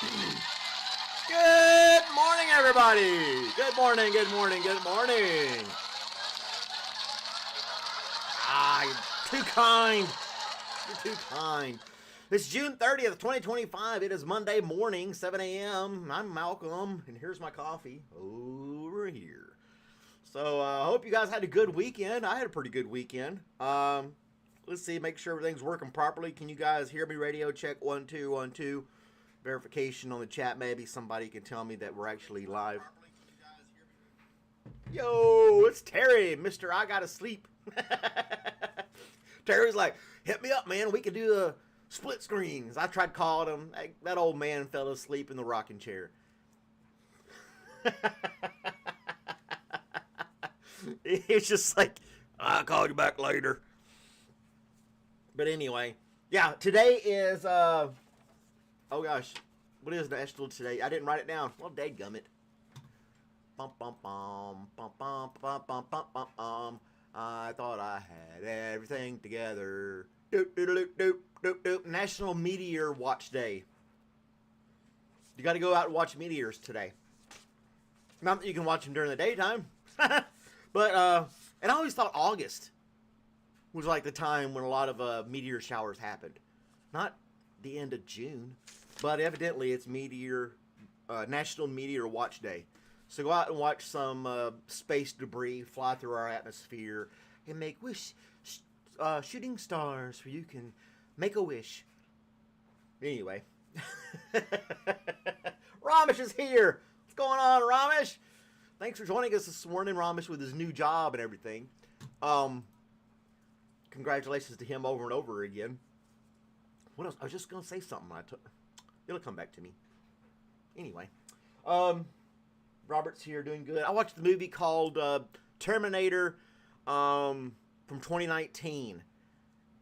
Good morning, everybody. Good morning, good morning, good morning. You're too kind. You're too kind. It's June 30th, 2025. It is Monday morning, 7 a.m. I'm Malcolm, and here's my coffee over here. So I hope you guys had a good weekend. I had a pretty good weekend. Let's see, make sure everything's working properly. Can you guys hear me? Radio check 1 2 1 2. Verification on the chat. Maybe somebody can tell me that we're actually live. Yo, it's Terry, Mr. I Gotta Sleep. Terry's like, hit me up, man. We can do the split screens. I tried calling him. That old man fell asleep in the rocking chair. It's just like, I'll call you back later. But anyway, yeah, today is, oh gosh, what is national today? I didn't write it down. Well, dadgummit. Bum, bum, bum, bum, bum, bum, bum, bum, bum, bum. I thought I had everything together. Doop, doop, doop, doop, doop. National Meteor Watch Day. You got to go out and watch meteors today. Not that you can watch them during the daytime. But, and I always thought August was like the time when a lot of meteor showers happened. Not the end of June, but evidently it's National Meteor Watch Day. So go out and watch some space debris fly through our atmosphere and make shooting stars so you can make a wish. Anyway. Ramesh is here. What's going on, Ramesh? Thanks for joining us this morning, Ramesh, with his new job and everything. Congratulations to him over and over again. What else? I was just going to say something. It'll come back to me. Anyway. Robert's here doing good. I watched the movie called Terminator from 2019.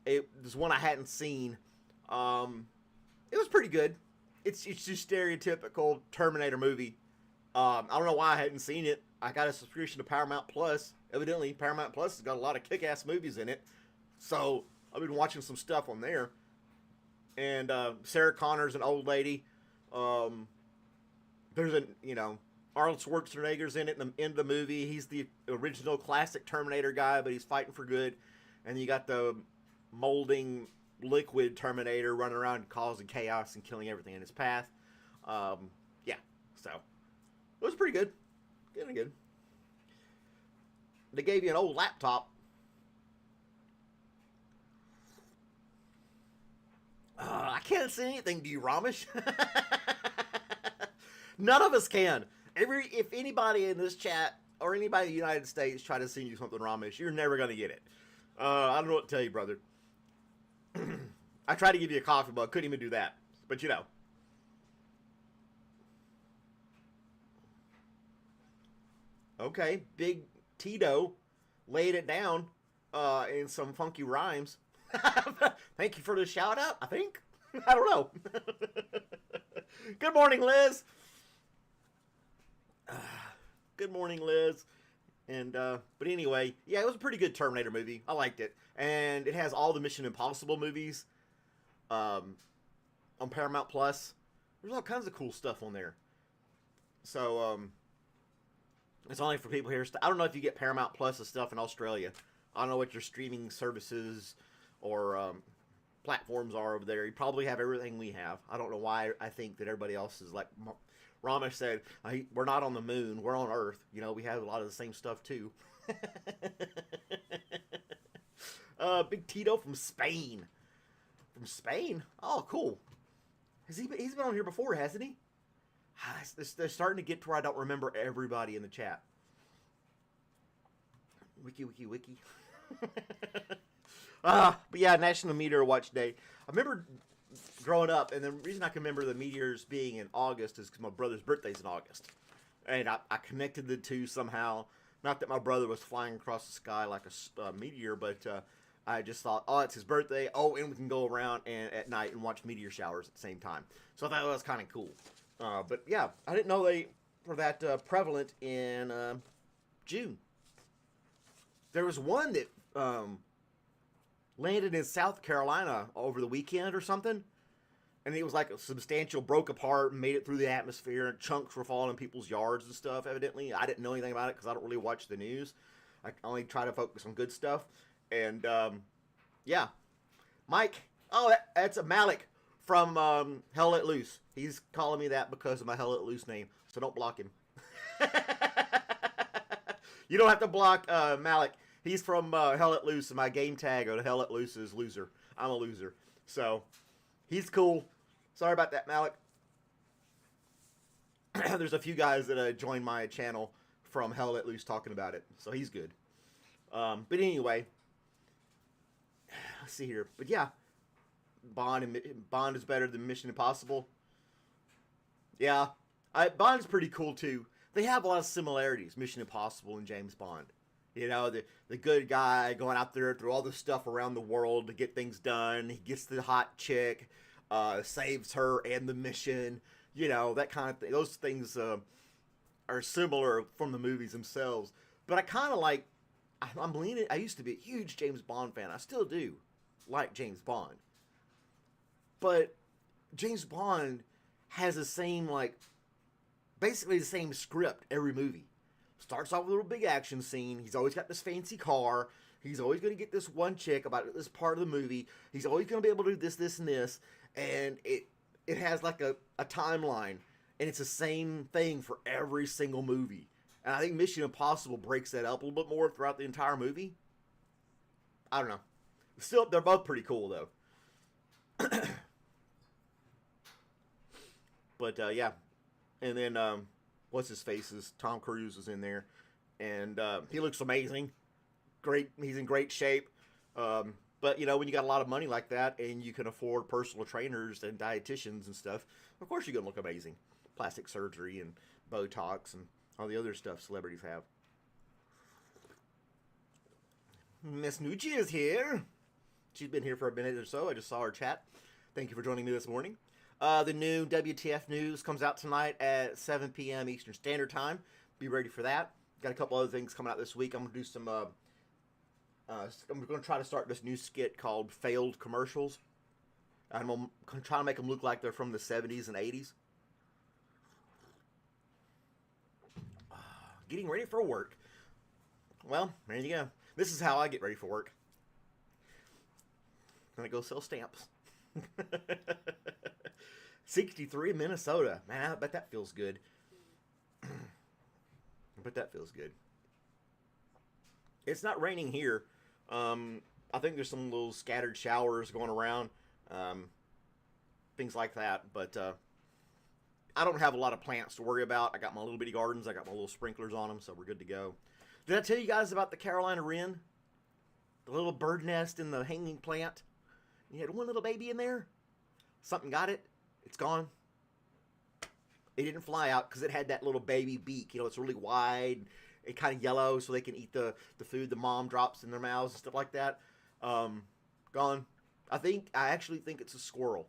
It was one I hadn't seen. It was pretty good. It's just stereotypical Terminator movie. I don't know why I hadn't seen it. I got a subscription to Paramount Plus. Evidently, Paramount Plus has got a lot of kick-ass movies in it. So, I've been watching some stuff on there. And Sarah Connor's an old lady. There's Arnold Schwarzenegger's in it in the end of the movie. He's the original classic Terminator guy, but he's fighting for good. And you got the molding liquid Terminator running around causing chaos and killing everything in his path. Yeah, so it was pretty good. Good. They gave you an old laptop. I can't say anything to you, Ramesh. None of us can. If anybody in this chat or anybody in the United States try to send you something, Ramesh, you're never going to get it. I don't know what to tell you, brother. I tried to give you a coffee, but I couldn't even do that. But Okay, Big Tito laid it down in some funky rhymes. Thank you for the shout out, I think. I don't know. Good morning, Liz. Good morning, Liz. And but anyway, yeah, it was a pretty good Terminator movie. I liked it, and it has all the Mission Impossible movies on Paramount Plus. There's all kinds of cool stuff on there. So it's only for people here. I don't know if you get Paramount Plus stuff in Australia. I don't know what your streaming services or platforms are over there. You probably have everything we have. I don't know why I think that everybody else is like Ramesh said, we're not on the moon, we're on Earth. We have a lot of the same stuff too. Big Tito from Spain. From Spain? Oh, cool. He's been on here before, hasn't he? They're starting to get to where I don't remember everybody in the chat. Wiki. But yeah, National Meteor Watch Day. I remember growing up, and the reason I can remember the meteors being in August is because my brother's birthday's in August. And I connected the two somehow. Not that my brother was flying across the sky like a meteor, but I just thought, oh, it's his birthday. Oh, and we can go around at night and watch meteor showers at the same time. So I thought that was kind of cool. But yeah, I didn't know they were that prevalent in June. There was one that landed in South Carolina over the weekend or something. and it was like a substantial, broke apart and made it through the atmosphere, and chunks were falling in people's yards and stuff. Evidently, I didn't know anything about it because I don't really watch the news. I only try to focus on good stuff. And yeah, Mike. Oh, that's a Malik from Hell Let Loose. He's calling me that because of my Hell Let Loose name, so don't block him. You don't have to block Malik. He's from Hell Let Loose, and my game tag on Hell Let Loose is loser. I'm a loser, so he's cool. Sorry about that, Malik. There's a few guys that joined my channel from Hell Let Loose talking about it, so he's good. But anyway, let's see here. But yeah, Bond is better than Mission Impossible. Yeah, Bond's pretty cool too. They have a lot of similarities, Mission Impossible and James Bond. You know, the good guy going out there through all this stuff around the world to get things done. He gets the hot chick, saves her and the mission. You know, that kind of thing. Those things are similar from the movies themselves. But I kind of like, I'm leaning, I used to be a huge James Bond fan. I still do like James Bond. But James Bond has the same, like, basically the same script every movie. Starts off with a little big action scene. He's always got this fancy car. He's always going to get this one chick about this part of the movie. He's always going to be able to do this, this, and this. And it has like a timeline. And it's the same thing for every single movie. And I think Mission Impossible breaks that up a little bit more throughout the entire movie. I don't know. Still, they're both pretty cool, though. But, yeah. And then, what's his face is Tom Cruise is in there, and he looks amazing. Great, he's in great shape. But you know, when you got a lot of money like that, and you can afford personal trainers and dietitians and stuff, of course you're gonna look amazing. Plastic surgery and Botox and all the other stuff celebrities have. Miss Nucci is here. She's been here for a minute or so. I just saw her chat. Thank you for joining me this morning. The new WTF News comes out tonight at 7 p.m. Eastern Standard Time. Be ready for that. Got a couple other things coming out this week. I'm going to do some, I'm going to try to start this new skit called Failed Commercials. I'm going to try to make them look like they're from the 70s and 80s. Getting ready for work. Well, there you go. This is how I get ready for work. I'm going to go sell stamps. 63 Minnesota. Man, I bet that feels good. I bet that feels good. It's not raining here. I think there's some little scattered showers going around. Things like that. But I don't have a lot of plants to worry about. I got my little bitty gardens. I got my little sprinklers on them, so we're good to go. Did I tell you guys about the Carolina wren? The little bird nest in the hanging plant? You had one little baby in there. Something got it. It's gone. It didn't fly out because it had that little baby beak. You know, it's really wide. It kind of yellow so they can eat the food the mom drops in their mouths and stuff like that. Gone. I actually think it's a squirrel.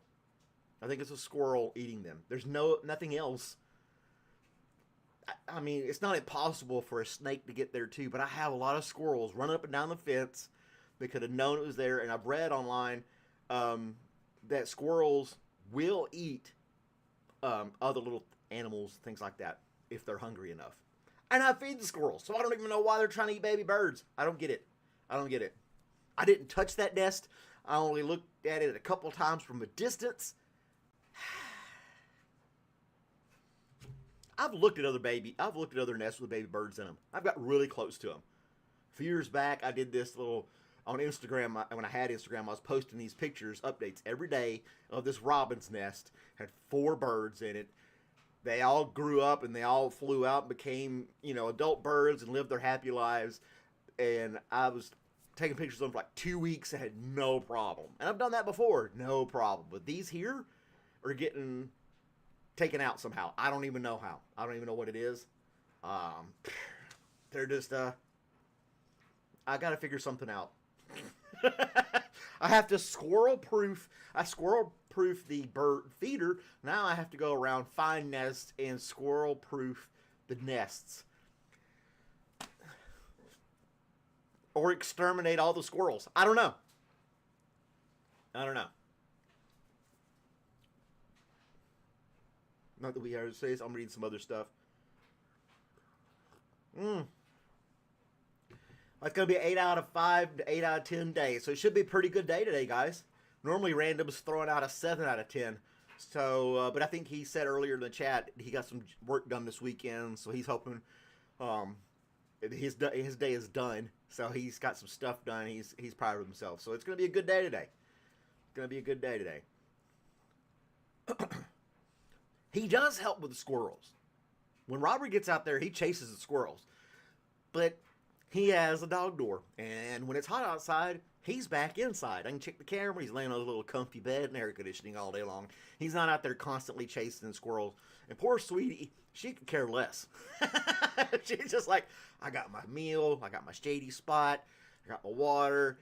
I think it's a squirrel eating them. There's nothing else. I mean, it's not impossible for a snake to get there too, but I have a lot of squirrels running up and down the fence. They could have known it was there, and I've read online that squirrels will eat other little animals, things like that, if they're hungry enough. And I feed the squirrels, so I don't even know why they're trying to eat baby birds. I don't get it. I don't get it. I didn't touch that nest. I only looked at it a couple times from a distance. I've looked at other nests with baby birds in them. I've got really close to them. A few years back, I did this little on Instagram. When I had Instagram, I was posting these pictures, updates every day of this robin's nest. Had 4 birds in it. They all grew up and they all flew out and became, you know, adult birds and lived their happy lives. And I was taking pictures of them for like 2 weeks. I had no problem. And I've done that before. No problem. But these here are getting taken out somehow. I don't even know how. I don't even know what it is. They're just, I got to figure something out. I have to squirrel-proof the bird feeder. Now I have to go around, find nests, and squirrel-proof the nests. Or exterminate all the squirrels. I don't know. Not that we are. Says I'm reading some other stuff. It's going to be 8 out of 5 to 8 out of 10 days. So it should be a pretty good day today, guys. Normally, Random's throwing out a 7 out of 10. So, but I think he said earlier in the chat he got some work done this weekend. So he's hoping his day is done. So he's got some stuff done. He's proud of himself. So it's going to be a good day today. It's going to be a good day today. He does help with the squirrels. When Robert gets out there, he chases the squirrels. But he has a dog door. And when it's hot outside, he's back inside. I can check the camera. He's laying on a little comfy bed and air conditioning all day long. He's not out there constantly chasing the squirrels. And poor Sweetie, she could care less. She's just like, I got my meal. I got my shady spot. I got my water.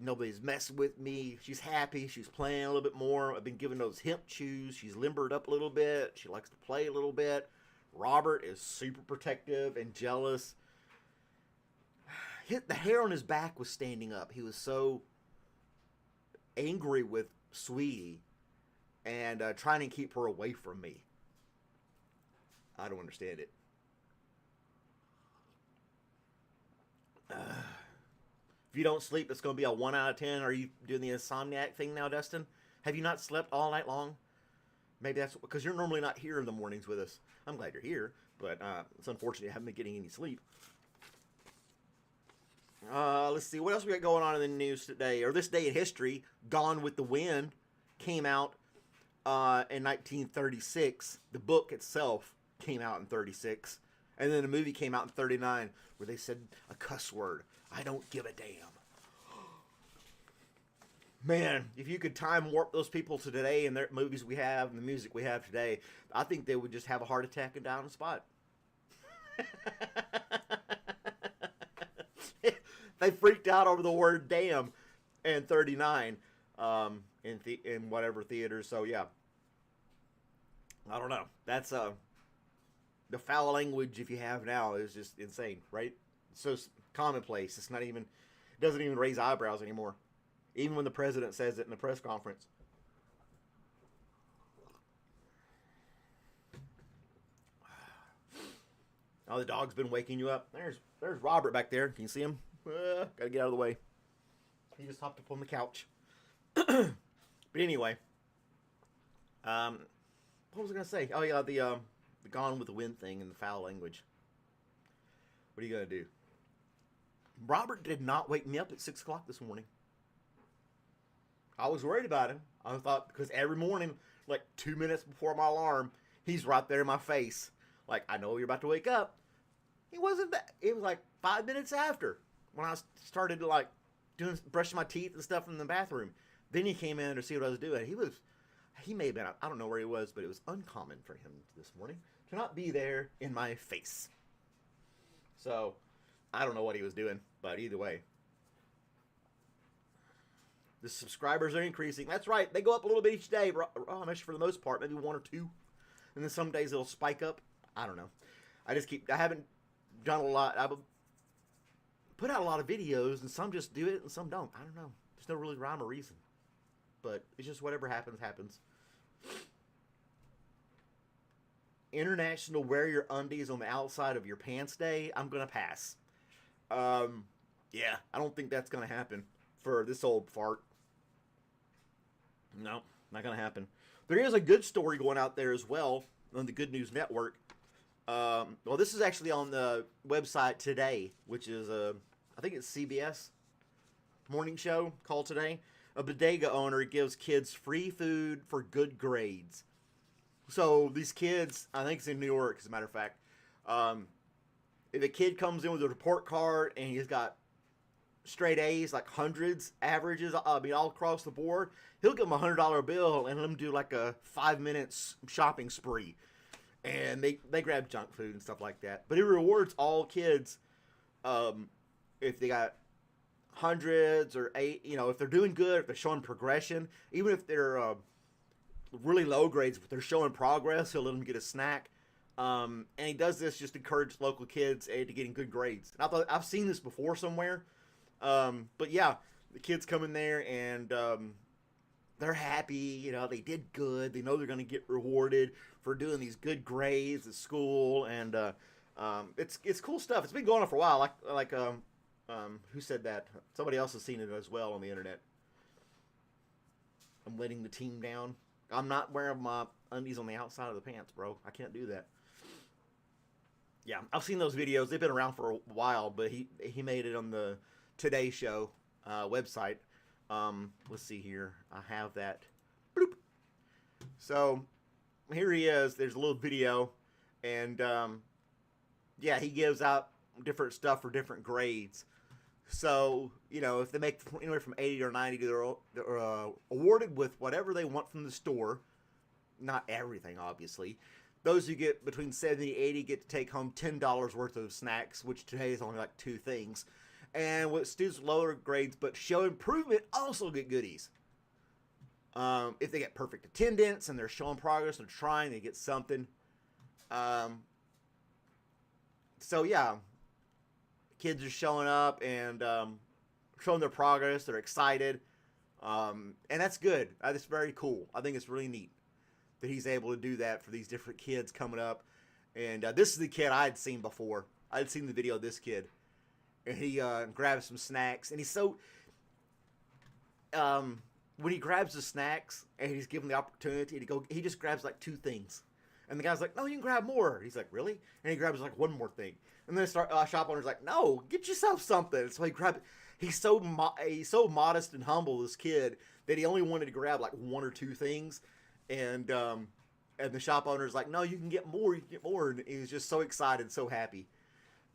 Nobody's messing with me. She's happy. She's playing a little bit more. I've been giving those hemp chews. She's limbered up a little bit. She likes to play a little bit. Robert is super protective and jealous. The hair on his back was standing up. He was so angry with Sweetie and trying to keep her away from me. I don't understand it. If you don't sleep, it's going to be a 1 out of 10. Are you doing the insomniac thing now, Dustin? Have you not slept all night long? Maybe that's because you're normally not here in the mornings with us. I'm glad you're here, but it's unfortunate I haven't been getting any sleep. Let's see. What else we got going on in the news today? Or this day in history, Gone with the Wind came out in 1936. The book itself came out in 36. And then the movie came out in 39 where they said a cuss word. I don't give a damn. Man, if you could time warp those people to today and their movies we have and the music we have today, I think they would just have a heart attack and die on the spot. They freaked out over the word damn in 39 in whatever theaters. So, yeah. I don't know. That's the foul language if you have now is just insane, right? It's so commonplace. It's not even, it doesn't even raise eyebrows anymore. Even when the president says it in the press conference. Oh, the dog's been waking you up. There's Robert back there. Can you see him? Gotta get out of the way. He just hopped up on the couch. But anyway, what was I gonna say? Oh yeah, the Gone with the Wind thing and the foul language. What are you gonna do? Robert did not wake me up at 6 o'clock this morning. I was worried about him. I thought because every morning, like 2 minutes before my alarm, he's right there in my face. Like, I know you're about to wake up. He wasn't that. It was like 5 minutes after when I started to like brushing my teeth and stuff in the bathroom. Then he came in to see what I was doing. He may have been, I don't know where he was, but it was uncommon for him this morning to not be there in my face. So, I don't know what he was doing, but either way. The subscribers are increasing. That's right. They go up a little bit each day. Actually, for the most part, maybe 1 or 2. And then some days it'll spike up. I don't know. I haven't done a lot. I've put out a lot of videos, and some just do it, and some don't. I don't know. There's no really rhyme or reason. But it's just whatever happens, happens. International Wear Your Undies on the Outside of Your Pants Day. I'm going to pass. Yeah, I don't think that's going to happen for this old fart. No, not going to happen. There is a good story going out there as well on the Good News Network. Well, this is actually on the website today, which is, I think it's CBS morning show called Today. A bodega owner gives kids free food for good grades. So these kids, I think it's in New York, as a matter of fact, if a kid comes in with a report card and he's got straight A's, like hundreds, averages, all across the board, he'll give them $100 bill and let them do like a 5 minutes shopping spree. And they grab junk food and stuff like that. But it rewards all kids if they got hundreds or if they're doing good, if they're showing progression, even if they're really low grades, if they're showing progress, he'll let them get a snack. And he does this just to encourage local kids to getting good grades. And I thought I've seen this before somewhere. But yeah, the kids come in there and they're happy. They did good. They know they're going to get rewarded for doing these good grades at school, and it's cool stuff. It's been going on for a while. Who said that? Somebody else has seen it as well on the internet. I'm letting the team down. I'm not wearing my undies on the outside of the pants, bro. I can't do that. Yeah, I've seen those videos. They've been around for a while, but he made it on the Today Show website. Let's see here. I have that. Bloop. So here he is. There's a little video, and yeah, he gives out different stuff for different grades. So, if they make anywhere from 80 or 90, they're awarded with whatever they want from the store. Not everything, obviously. Those who get between 70 and 80 get to take home $10 worth of snacks, which today is only like 2 things. And with students with lower grades but show improvement also get goodies. If they get perfect attendance and they're showing progress, they're trying, they get something. So, yeah. Kids are showing up and showing their progress. They're excited. And that's good. That's very cool. I think it's really neat that he's able to do that for these different kids coming up. And this is the kid I had seen before. I had seen the video of this kid. And he grabs some snacks. And he's so... when he grabs the snacks and he's given the opportunity to go, he just grabs like 2 things. And the guy's like, no, you can grab more. He's like, really? And he grabs like 1 more thing. And then the shop owner's like, no, get yourself something. So he grabs. He's so modest and humble, this kid, that he only wanted to grab like 1 or 2 things. And the shop owner's like, no, you can get more. You can get more. And he was just so excited, so happy.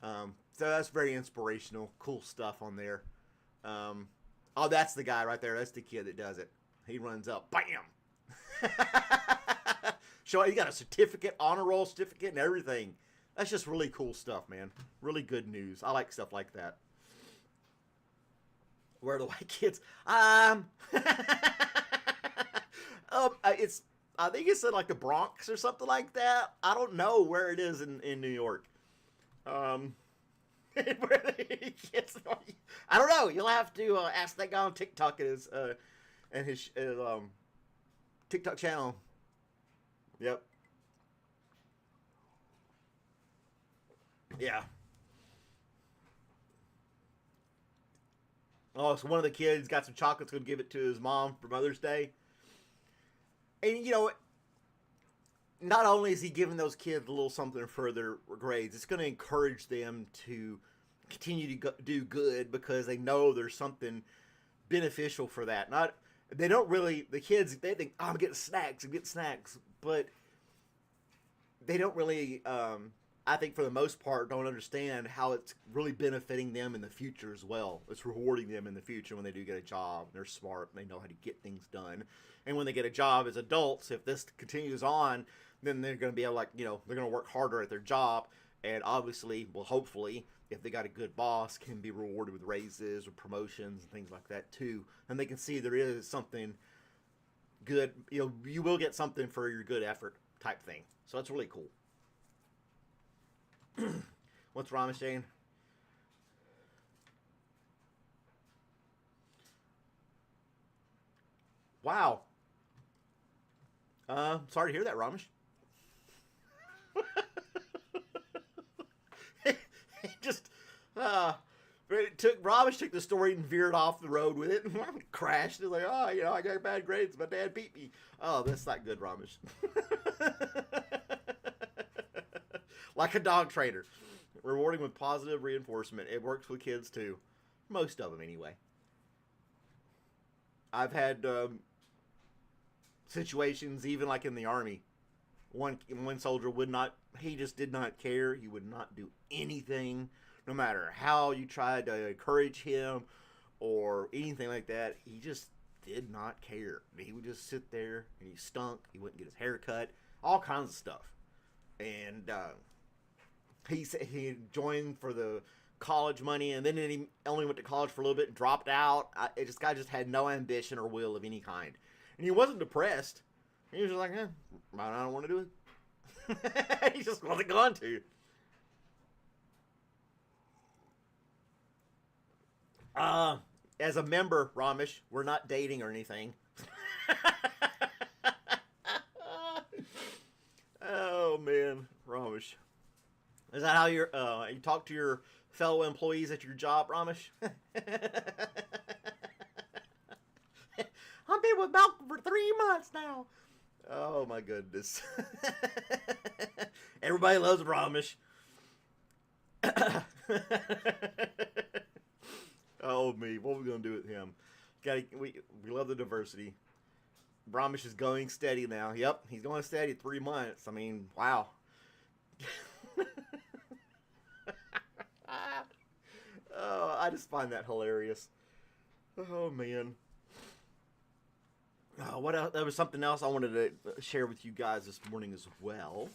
So that's very inspirational. Cool stuff on there. Oh, that's the guy right there. That's the kid that does it. He runs up. Bam! Show he got a certificate, honor roll certificate, and everything. That's just really cool stuff, man. Really good news. I like stuff like that. Where are the white kids? It's I think it's in like the Bronx or something like that. I don't know where it is in New York. Where the kids are. I don't know. You'll have to ask that guy on TikTok and his TikTok channel. Yep. Yeah. Oh, so one of the kids got some chocolates, going to give it to his mom for Mother's Day. And, not only is he giving those kids a little something for their grades, it's going to encourage them to continue to do good because they know there's something beneficial for that. The kids, they think, oh, I'm getting snacks, but they don't really, I think for the most part, don't understand how it's really benefiting them in the future as well. It's rewarding them in the future when they do get a job. They're smart. They know how to get things done. And when they get a job as adults, if this continues on, then they're going to be able they're going to work harder at their job. And obviously, well, hopefully, if they got a good boss, can be rewarded with raises or promotions and things like that too. And they can see there is something good. You will get something for your good effort type thing. So that's really cool. What's Ramesh saying? Wow. Sorry to hear that, Ramesh. Just, Ramesh took the story and veered off the road with it and crashed. He's like, I got bad grades. My dad beat me. Oh, that's not good, Ramesh. Like a dog trainer. Rewarding with positive reinforcement. It works with kids too. Most of them, anyway. I've had situations, even like in the Army. One soldier he just did not care. He would not do anything, no matter how you tried to encourage him or anything like that. He just did not care. He would just sit there and he stunk. He wouldn't get his hair cut. All kinds of stuff. And he joined for the college money, and then he only went to college for a little bit and dropped out. This guy just had no ambition or will of any kind. And he wasn't depressed. He was just like, I don't want to do it. He just wasn't going to. As a member, Ramesh, we're not dating or anything. Oh man, Ramesh. Is that how you talk to your fellow employees at your job, Ramesh? I've been with Malcolm for 3 months now. Oh my goodness. Everybody loves Ramesh. Oh me, what are we gonna do with him? We love the diversity. Ramesh is going steady now. Yep, he's going steady 3 months. I mean, wow. Oh, I just find that hilarious. Oh man. What else? There was something else I wanted to share with you guys this morning as well.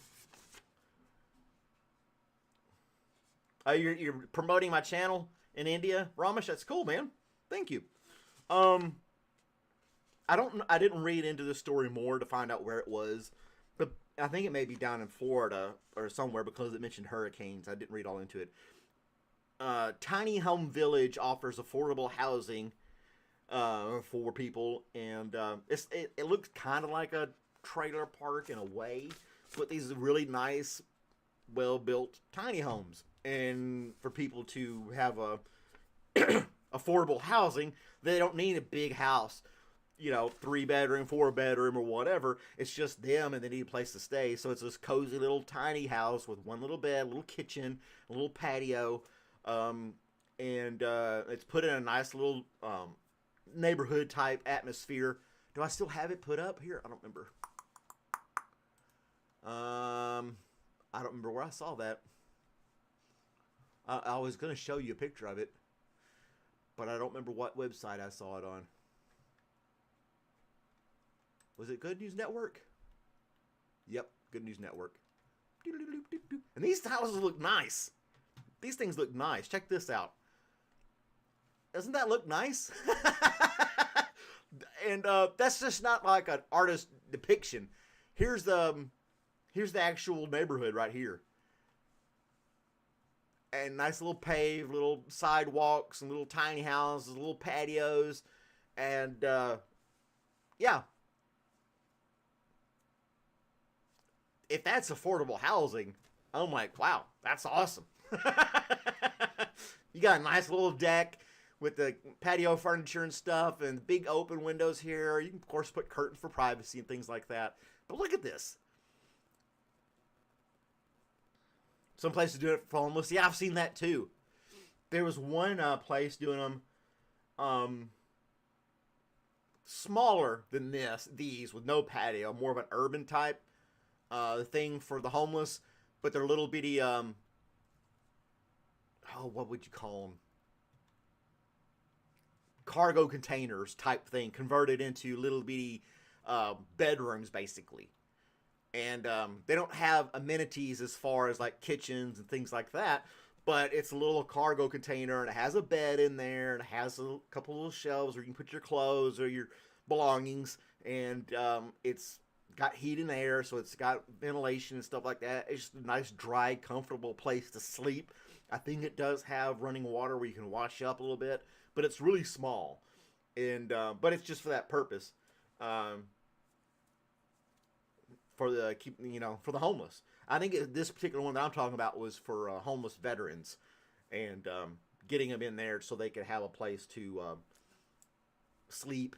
You're promoting my channel in India, Ramesh. That's cool, man. Thank you. I didn't read into the story more to find out where it was, but I think it may be down in Florida or somewhere because it mentioned hurricanes. I didn't read all into it. Tiny Home Village offers affordable housing for people, and it looks kind of like a trailer park in a way, but these really nice, well-built tiny homes, and for people to have a affordable housing, they don't need a big house, 3-bedroom, 4-bedroom, or whatever. It's just them, and they need a place to stay. So it's this cozy little tiny house with one little bed, a little kitchen, a little patio, and it's put in a nice little neighborhood type atmosphere. Do I still have it put up here? I don't remember. I don't remember where I saw that. I was going to show you a picture of it, but I don't remember what website I saw it on. Was it Good News Network? Yep, Good News Network. And these houses look nice. These things look nice. Check this out. Doesn't that look nice? And that's just not like an artist depiction. Here's the actual neighborhood right here. And nice little paved, little sidewalks, and little tiny houses, little patios, and yeah. If that's affordable housing, I'm like, wow, that's awesome. You got a nice little deck with the patio furniture and stuff, and big open windows here. You can, of course, put curtains for privacy and things like that. But look at this. Some places do it for homeless. Yeah, I've seen that too. There was one place doing them smaller than these with no patio, more of an urban type thing for the homeless. But they're little bitty, what would you call them? Cargo containers type thing, converted into little bitty bedrooms, basically. And they don't have amenities as far as like kitchens and things like that, but it's a little cargo container, and it has a bed in there, and it has a couple little shelves where you can put your clothes or your belongings, and it's got heat and air, so it's got ventilation and stuff like that. It's just a nice, dry, comfortable place to sleep. I think it does have running water where you can wash up a little bit, but it's really small, and but it's just for that purpose. For the homeless. I think this particular one that I'm talking about was for homeless veterans, and getting them in there so they could have a place to sleep,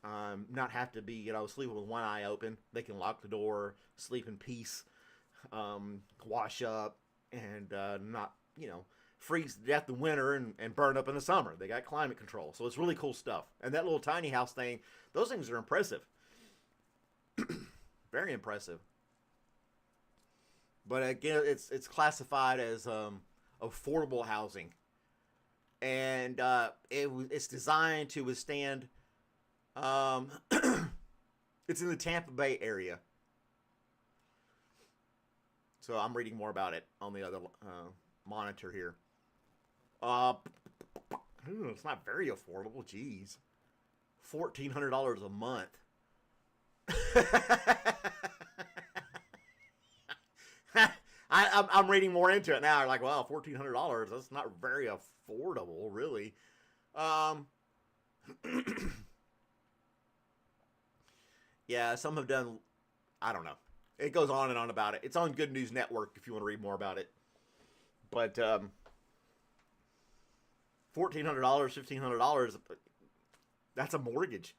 not have to be, sleeping with one eye open. They can lock the door, sleep in peace, wash up, and not, freeze to death in winter and burn up in the summer. They got climate control. So it's really cool stuff. And that little tiny house thing, those things are impressive. Very impressive. But again, it's classified as affordable housing, and it's designed to withstand. It's in the Tampa Bay area, so I'm reading more about it on the other monitor here. It's not very affordable. Jeez, $1,400 a month. I'm reading more into it now. Like, wow, $1,400. That's not very affordable, really. Yeah, some have done. I don't know. it goes on and on about it. It's on Good News Network if you want to read more about it. But $1,400, $1,500, that's a mortgage.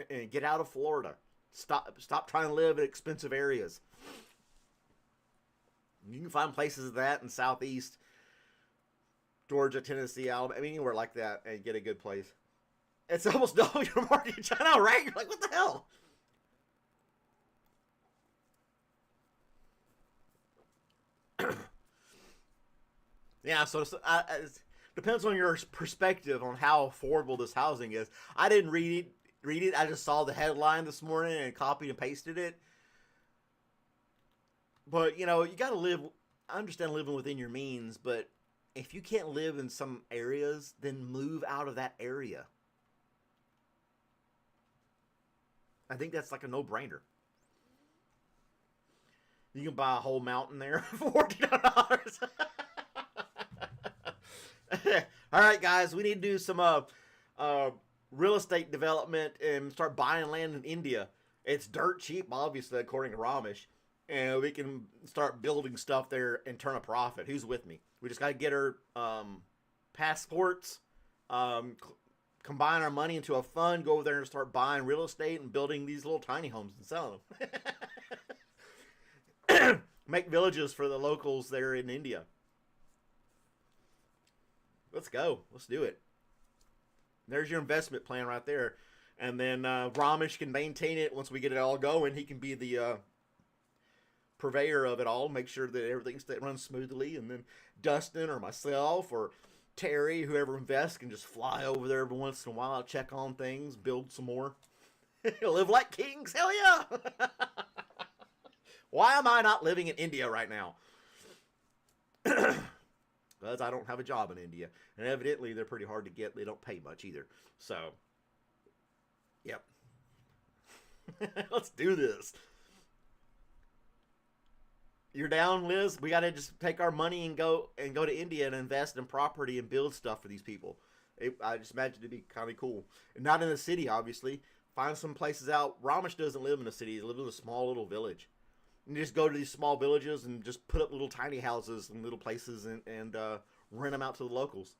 And get out of Florida. Stop trying to live in expensive areas. You can find places of that in Southeast Georgia, Tennessee, Alabama, anywhere like that, and get a good place. It's almost double your mortgage. I know, right? You're like, what the hell? Yeah, so it depends on your perspective on how affordable this housing is. I didn't read it. I just saw the headline this morning and copied and pasted it. But, you got to live. I understand living within your means, but if you can't live in some areas, then move out of that area. I think that's like a no-brainer. You can buy a whole mountain there for $14. All right, guys, we need to do some real estate development and start buying land in India. It's dirt cheap, obviously, according to Ramesh. And we can start building stuff there and turn a profit. Who's with me? We just got to get our passports, combine our money into a fund, go over there and start buying real estate and building these little tiny homes and selling them. Make villages for the locals there in India. Let's go. Let's do it. There's your investment plan right there. And then Ramesh can maintain it once we get it all going. He can be the purveyor of it all, make sure that everything runs smoothly. And then Dustin or myself or Terry, whoever invests, can just fly over there every once in a while, check on things, build some more. Live like kings. Hell yeah. Why am I not living in India right now? Because I don't have a job in India. And evidently, they're pretty hard to get. They don't pay much either. So, yep. Let's do this. You're down, Liz? We got to just take our money and go to India and invest in property and build stuff for these people. I just imagine it'd be kind of cool. And not in the city, obviously. Find some places out. Ramesh doesn't live in a city. He lives in a small little village. And just go to these small villages and just put up little tiny houses and little places and rent them out to the locals.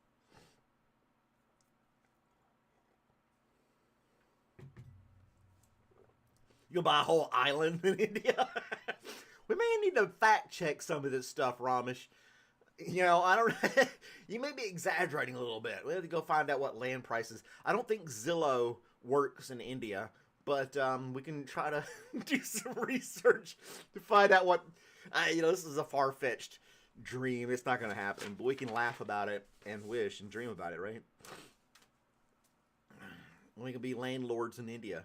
You'll buy a whole island in India. We may need to fact check some of this stuff, Ramesh. I don't. You may be exaggerating a little bit. We have to go find out what land prices. I don't think Zillow works in India. But we can try to do some research to find out what, this is a far-fetched dream. It's not going to happen, but we can laugh about it and wish and dream about it, right? We can be landlords in India.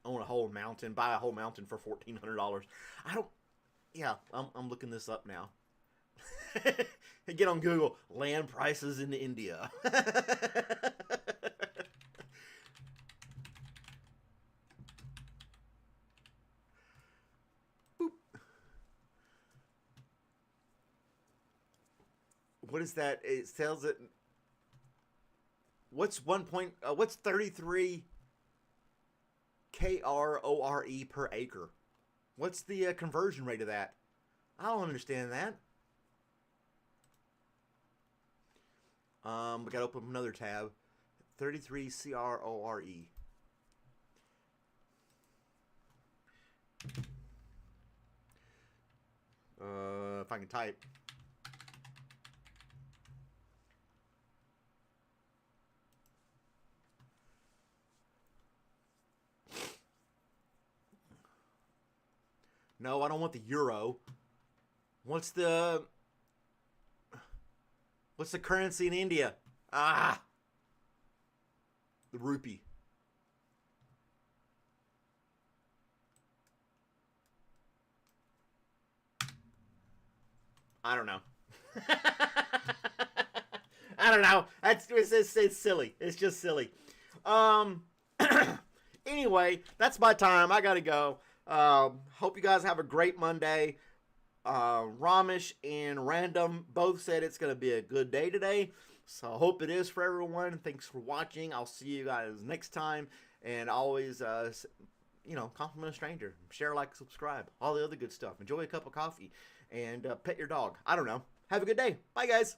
Own a whole mountain, buy a whole mountain for $1,400. I'm looking this up now. Get on Google, land prices in India. What is that? It tells it. What's 33 KRORE per acre? What's the conversion rate of that? I don't understand that. We gotta open up another tab. 33 CRORE. If I can type. No, I don't want the euro. What's the currency in India? The rupee. I don't know. I don't know. It's silly. It's just silly. Anyway, that's my time. I gotta go. Hope you guys have a great Monday. Ramesh and Random both said it's going to be a good day today. So I hope it is for everyone. Thanks for watching. I'll see you guys next time. And always compliment a stranger, share, like, subscribe, all the other good stuff. Enjoy a cup of coffee, and pet your dog. I don't know. Have a good day. Bye, guys.